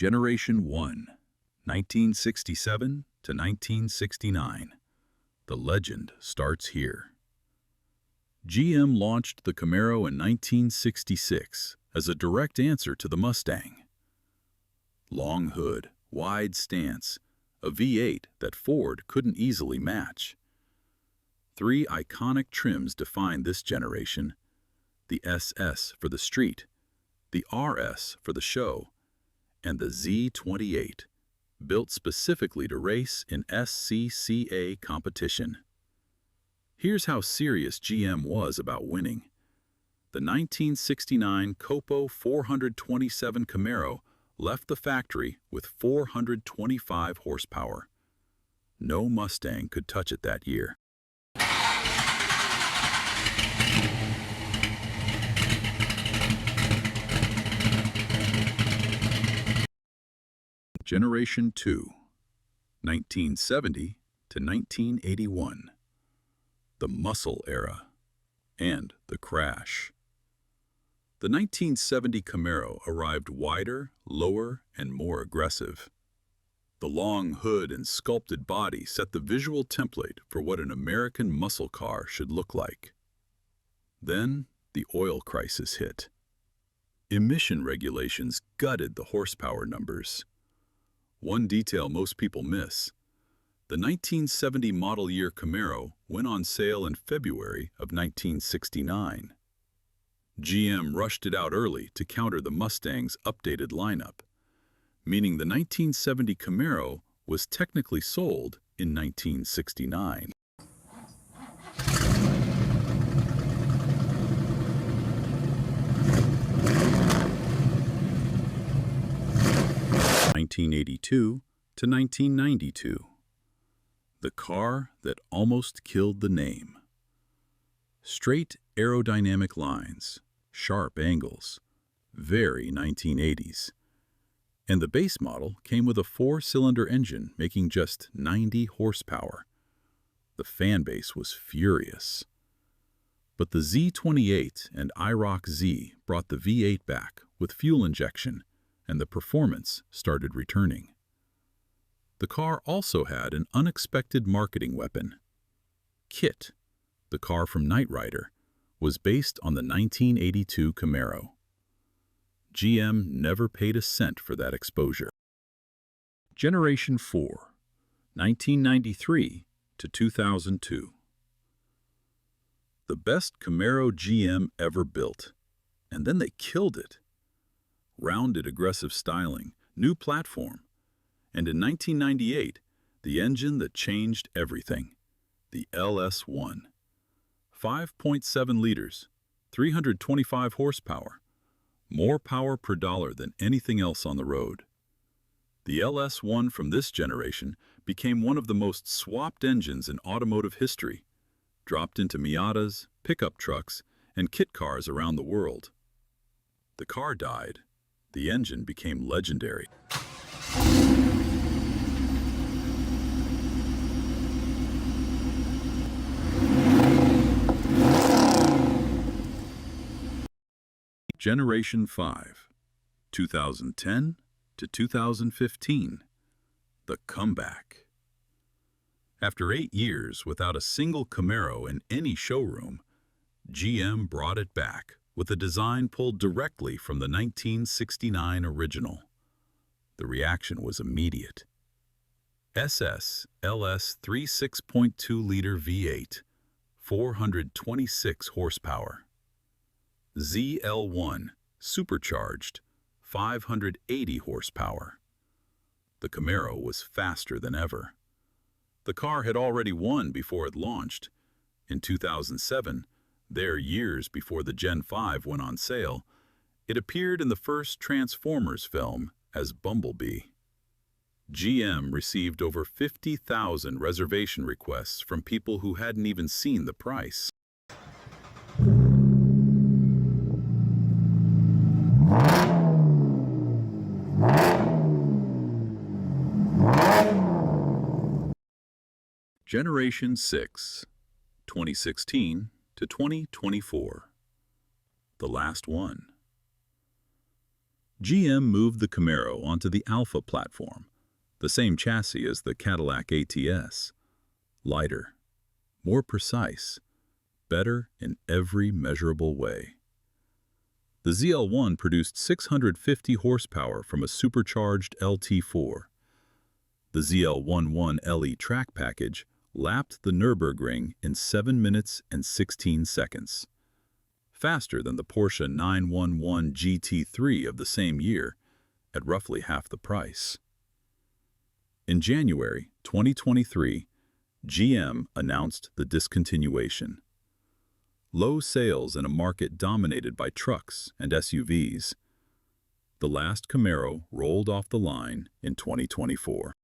Generation 1, 1967 to 1969. The legend starts here. GM launched the Camaro in 1966 as a direct answer to the Mustang. Long hood, wide stance, a V8 that Ford couldn't easily match. Three iconic trims defined this generation: the SS for the street, the RS for the show, and the Z28, built specifically to race in SCCA competition. Here's how serious GM was about winning. The 1969 Copo 427 Camaro left the factory with 425 horsepower. No Mustang could touch it that year. Generation 2, 1970 to 1981. The muscle era and the crash. The 1970 Camaro arrived wider, lower, and more aggressive. The long hood and sculpted body set the visual template for what an American muscle car should look like. Then the oil crisis hit. Emission regulations gutted the horsepower numbers. One detail most people miss: the 1970 model year Camaro went on sale in February of 1969. GM rushed it out early to counter the Mustang's updated lineup, meaning the 1970 Camaro was technically sold in 1969. (1982 to 1992). The car that almost killed the name. Straight aerodynamic lines, sharp angles, very 1980s. And the base model came with a 4-cylinder engine making just 90 horsepower. The fan base was furious. But the Z28 and iroc-z brought the V8 back with fuel injection, and the performance started returning. The car also had an unexpected marketing weapon. KITT, the car from Knight Rider, was based on the 1982 Camaro. GM never paid a cent for that exposure. Generation 4, 1993 to 2002. The best Camaro GM ever built, and then they killed it. Rounded, aggressive styling, new platform, and in 1998, the engine that changed everything, the LS1. 5.7 liters, 325 horsepower, more power per dollar than anything else on the road. The LS1 from this generation became one of the most swapped engines in automotive history, dropped into Miatas, pickup trucks, and kit cars around the world. The car died. The engine became legendary. Generation 5, 2010 to 2015. The comeback. After 8 years without a single Camaro in any showroom, GM brought it back with a design pulled directly from the 1969 original. The reaction was immediate. SS LS 36.2-liter V8, 426 horsepower. ZL1 supercharged, 580 horsepower. The Camaro was faster than ever. The car had already won before it launched. In 2007, years before the Gen 5 went on sale, it appeared in the first Transformers film as Bumblebee. GM received over 50,000 reservation requests from people who hadn't even seen the price. Generation 6, 2016 to 2024. The last one. GM moved the Camaro onto the Alpha platform, the same chassis as the Cadillac ATS. Lighter, more precise, better in every measurable way. The ZL1 produced 650 horsepower from a supercharged LT4. The ZL11 LE track package lapped the Nürburgring in 7 minutes and 16 seconds. Faster than the Porsche 911 GT3 of the same year, at roughly half the price. In January 2023, GM announced the discontinuation. Low sales in a market dominated by trucks and SUVs. The last Camaro rolled off the line in 2024.